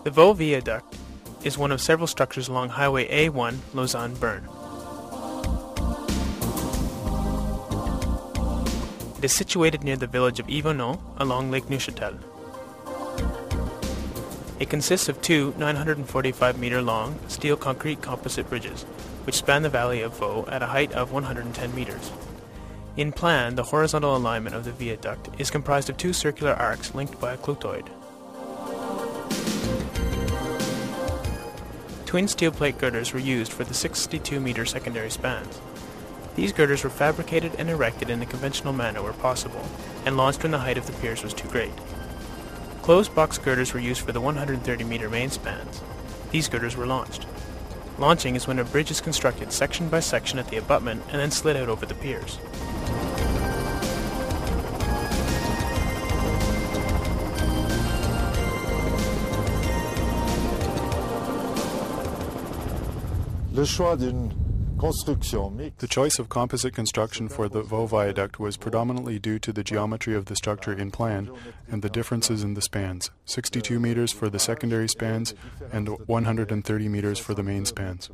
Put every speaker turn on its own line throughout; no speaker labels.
The Vaux Viaduct is one of several structures along Highway A1 Lausanne-Bern. It is situated near the village of Yvonneau along Lake Neuchâtel. It consists of two 945-meter-long steel concrete composite bridges, which span the valley of Vaux at a height of 110 meters. In plan, the horizontal alignment of the viaduct is comprised of two circular arcs linked by a clotoid. Twin steel plate girders were used for the 62-meter secondary spans. These girders were fabricated and erected in a conventional manner where possible, and launched when the height of the piers was too great. Closed box girders were used for the 130-meter main spans. These girders were launched. Launching is when a bridge is constructed section by section at the abutment and then slid out over the piers.
The
choice of composite construction for the Vaux Viaduct was predominantly due to the geometry of the structure in plan and the differences in the spans, 62 meters for the secondary spans and 130 meters for the main spans.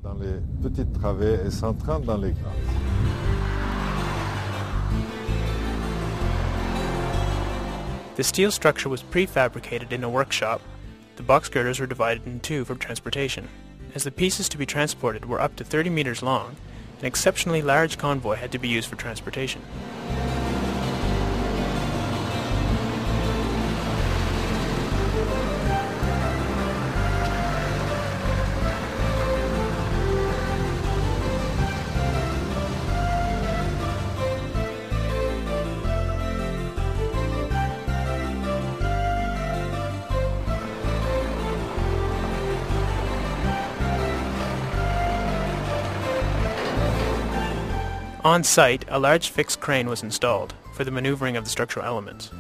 The steel structure was prefabricated in a workshop. The box girders were divided in two for transportation. As the pieces to be transported were up to 30 meters long, an exceptionally large convoy had to be used for transportation. On site, a large fixed crane was installed for the maneuvering of the structural elements.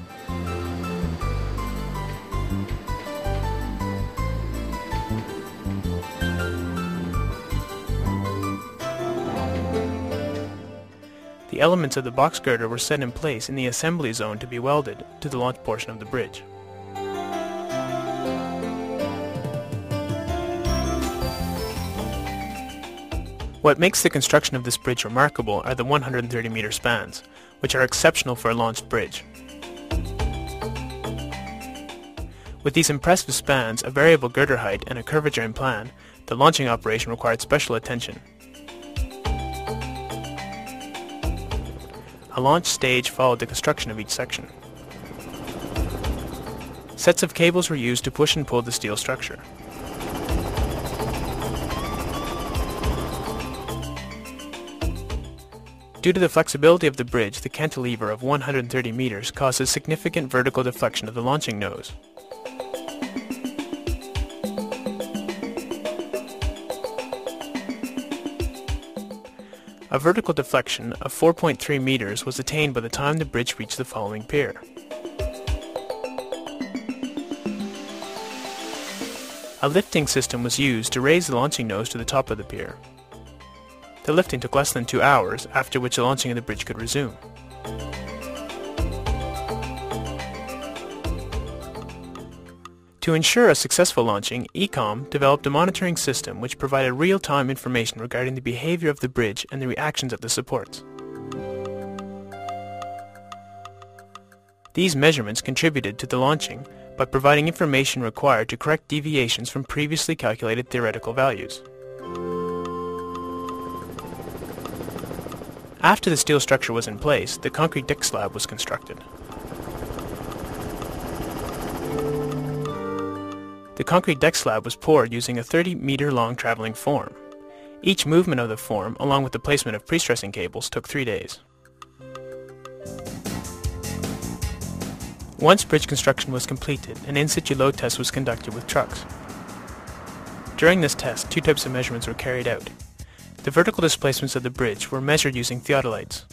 The elements of the box girder were set in place in the assembly zone to be welded to the launch portion of the bridge. What makes the construction of this bridge remarkable are the 130-meter spans, which are exceptional for a launched bridge. With these impressive spans, a variable girder height, and a curvature in plan, the launching operation required special attention. A launch stage followed the construction of each section. Sets of cables were used to push and pull the steel structure. Due to the flexibility of the bridge, the cantilever of 130 meters causes significant vertical deflection of the launching nose. A vertical deflection of 4.3 meters was attained by the time the bridge reached the following pier. A lifting system was used to raise the launching nose to the top of the pier. The lifting took less than 2 hours, after which the launching of the bridge could resume. To ensure a successful launching, ECOM developed a monitoring system which provided real-time information regarding the behavior of the bridge and the reactions of the supports. These measurements contributed to the launching by providing information required to correct deviations from previously calculated theoretical values. After the steel structure was in place, the concrete deck slab was constructed. The concrete deck slab was poured using a 30-meter-long traveling form. Each movement of the form, along with the placement of pre-stressing cables, took 3 days. Once bridge construction was completed, an in-situ load test was conducted with trucks. During this test, 2 types of measurements were carried out. The vertical displacements of the bridge were measured using theodolites.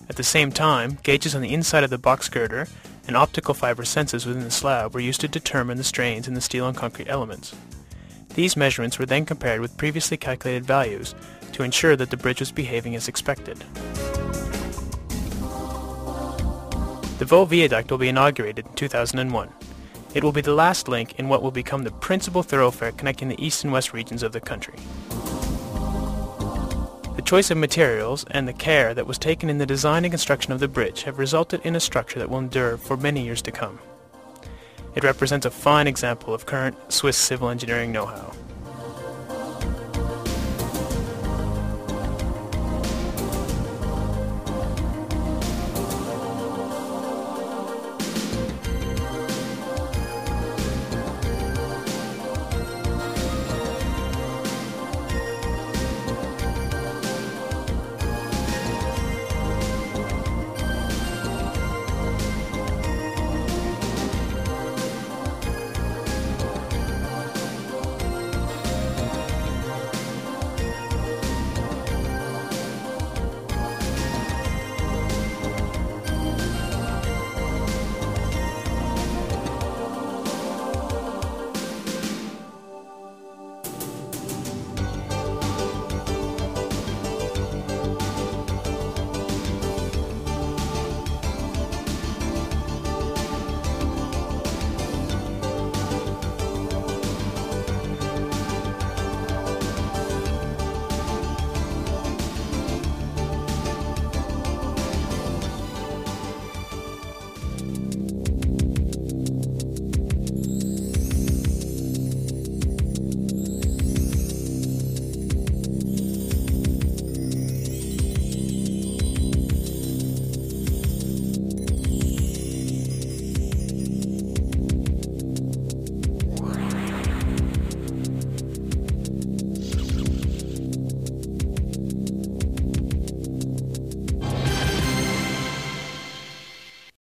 At the same time, gauges on the inside of the box girder and optical fiber sensors within the slab were used to determine the strains in the steel and concrete elements. These measurements were then compared with previously calculated values to ensure that the bridge was behaving as expected. The Vaux Viaduct will be inaugurated in 2001. It will be the last link in what will become the principal thoroughfare connecting the east and west regions of the country. The choice of materials and the care that was taken in the design and construction of the bridge have resulted in a structure that will endure for many years to come. It represents a fine example of current Swiss civil engineering know-how.